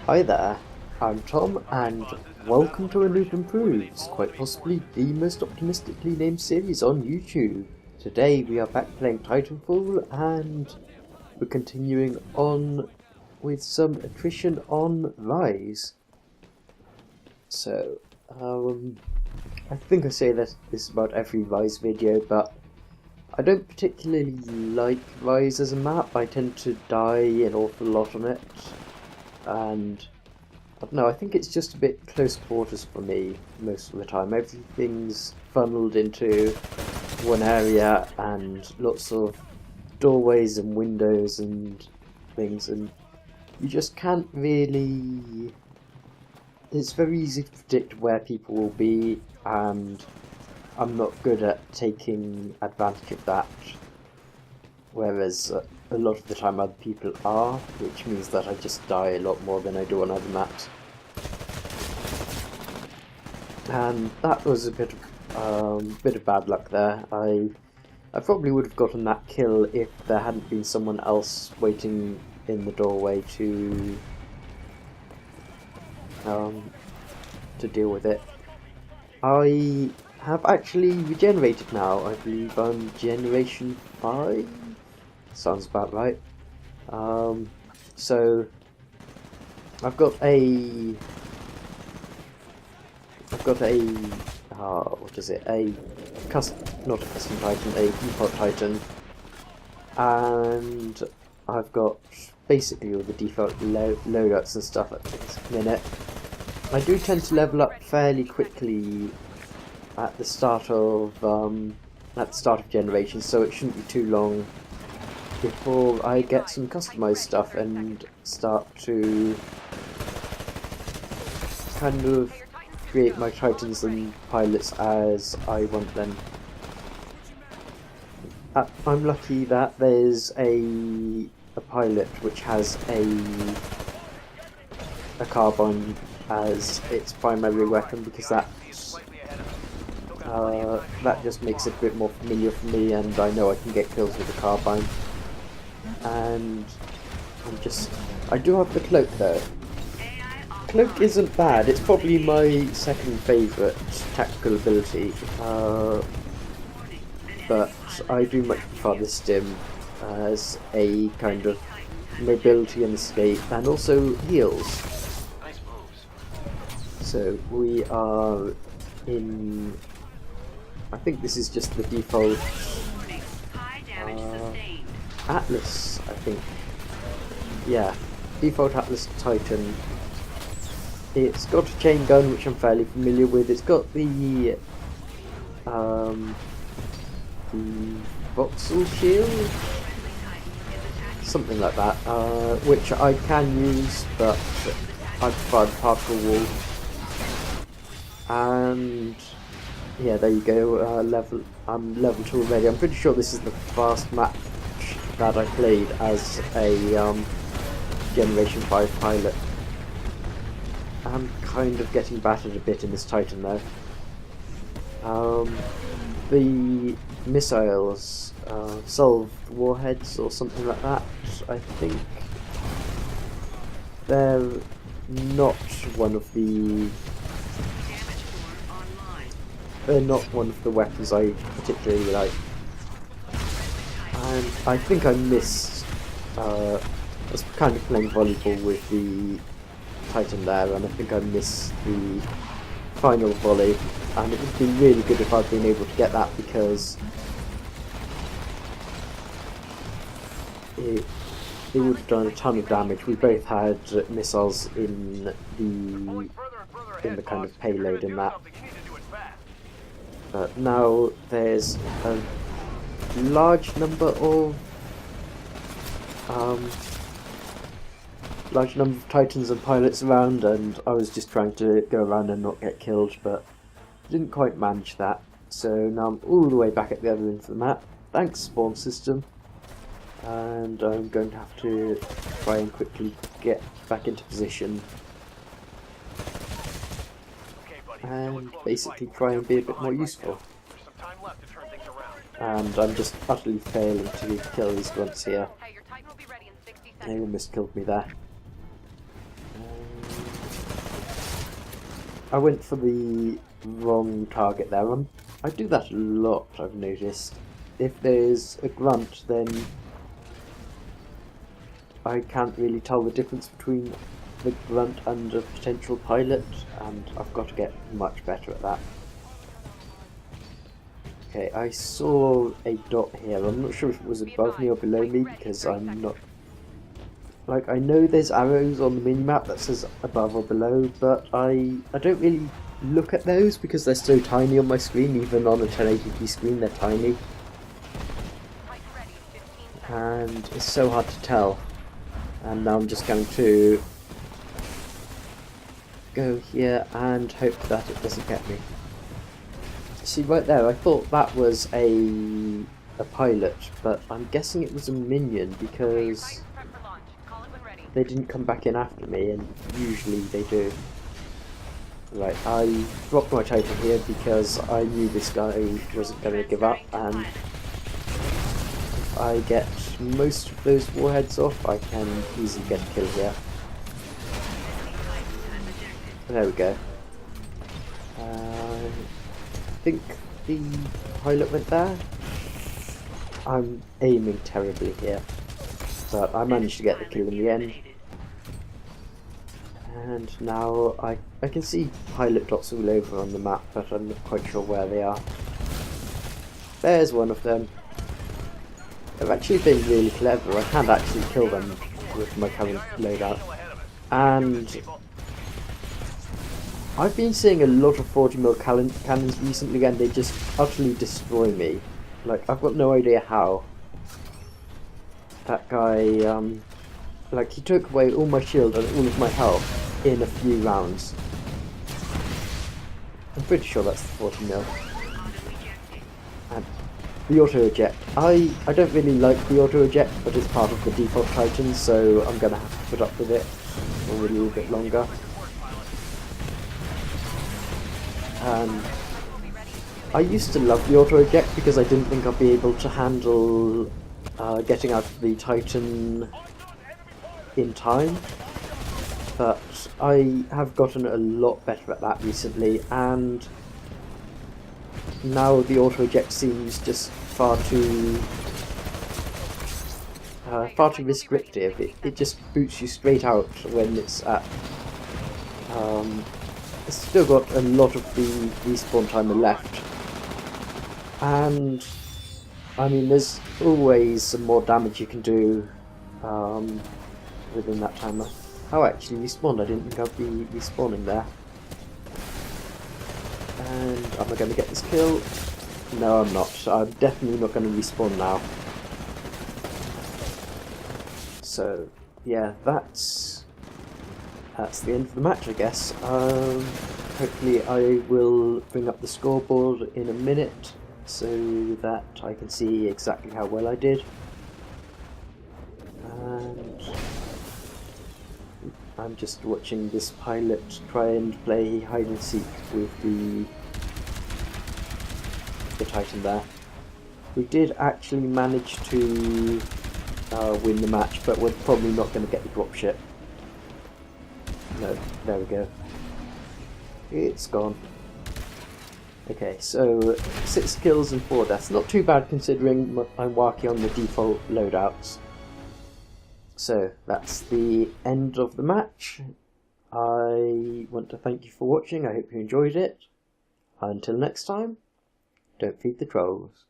Hi there, I'm Tom, and welcome to a Newb Improves, quite possibly the most optimistically named series on YouTube. Today we are back playing Titanfall, and we're continuing on with some attrition on Rise. So, I think I say this about every Rise video, but I don't particularly like Rise as a map. I tend to die an awful lot on it, and I don't know, I think it's just a bit close quarters for me most of the time. Everything's funneled into one area and lots of doorways and windows and things, and you just can't really... It's very easy to predict where people will be, and I'm not good at taking advantage of that, whereas a lot of the time other people are, which means that I just die a lot more than I do on other maps. And that was a bit of bad luck there. I probably would have gotten that kill if there hadn't been someone else waiting in the doorway to deal with it. I have actually regenerated now. I believe I'm generation 5. Sounds about right. So I've got a what is it? Not a custom Titan, a default Titan, and I've got basically all the default loadouts and stuff at this minute. I do tend to level up fairly quickly at the start of generation, so it shouldn't be too long before I get some customized stuff and start to kind of create my Titans and pilots as I want them. I'm lucky that there's a pilot which has a carbine as its primary weapon, because that just makes it a bit more familiar for me, and I know I can get kills with the carbine. And I do have the cloak though. Cloak isn't bad, it's probably my second favourite tactical ability, but I do much prefer the stim as a kind of mobility and escape, and also heals. So we are in... I think this is just the default Atlas, I think. Yeah, default Atlas Titan. It's got a chain gun, which I'm fairly familiar with. It's got the voxel shield, something like that, which I can use, but I prefer the particle wall. And yeah, there you go. I'm level 2 already. I'm pretty sure this is the first match that I played as a Generation 5 pilot. I'm kind of getting battered a bit in this Titan though. The missiles, solved warheads or something like that, I think they're not one of the weapons I particularly like. And I think I missed, I was kind of playing volleyball with the Titan there, and I think I missed the final volley, and it would be really good if I'd been able to get that, because it would have done a ton of damage. We both had missiles in the kind of payload in that. But now there's a large number of Titans and pilots around, and I was just trying to go around and not get killed, but didn't quite manage that. So now I'm all the way back at the other end of the map. Thanks, spawn system. And I'm going to have to try and quickly get back into position and basically try and be a bit more useful. And I'm just utterly failing to kill these grunts here. They almost killed me there. I went for the wrong target there. I do that a lot, I've noticed. If there's a grunt, then I can't really tell the difference between the grunt and a potential pilot, and I've got to get much better at that. Okay, I saw a dot here. I'm not sure if it was above me or below me because I'm not... Like, I know there's arrows on the minimap that says above or below, but I don't really look at those because they're so tiny on my screen. Even on a 1080p screen, they're tiny. And it's so hard to tell. And now I'm just going to go here and hope that it doesn't get me. See, right there, I thought that was a pilot, but I'm guessing it was a minion because they didn't come back in after me, and usually they do. Right, I dropped my Titan here because I knew this guy wasn't going to give up, and if I get most of those warheads off, I can easily get a kill here. There we go. I think the pilot went there. I'm aiming terribly here, but I managed to get the kill in the end. And now I can see pilot dots all over on the map, but I'm not quite sure where they are. There's one of them. They've actually been really clever. I can't actually kill them with my current loadout. And I've been seeing a lot of 40mm cannons recently, and they just utterly destroy me. Like, I've got no idea how. That guy, like, he took away all my shield and all of my health in a few rounds. I'm pretty sure that's the 40mm. And the auto-eject. I don't really like the auto-eject, but it's part of the default Titan, so I'm going to have to put up with it for a little bit longer. I used to love the auto-eject because I didn't think I'd be able to handle getting out of the Titan in time, but I have gotten a lot better at that recently, and now the auto-eject seems just far too restrictive. It just boots you straight out when it's at... It's still got a lot of the respawn timer left, and I mean there's always some more damage you can do within that timer. Oh, actually respawned. I didn't think I'd be respawning there. And am I going to get this kill? No, I'm not. I'm definitely not going to respawn now. So yeah, that's the end of the match, I guess. Hopefully I will bring up the scoreboard in a minute so that I can see exactly how well I did. And I'm just watching this pilot try and play hide and seek with the Titan there. We did actually manage to win the match, but we're probably not going to get the dropship. No, there we go. It's gone. Okay, so 6 kills and 4 deaths. Not too bad considering I'm working on the default loadouts. So that's the end of the match. I want to thank you for watching. I hope you enjoyed it. Until next time, don't feed the trolls.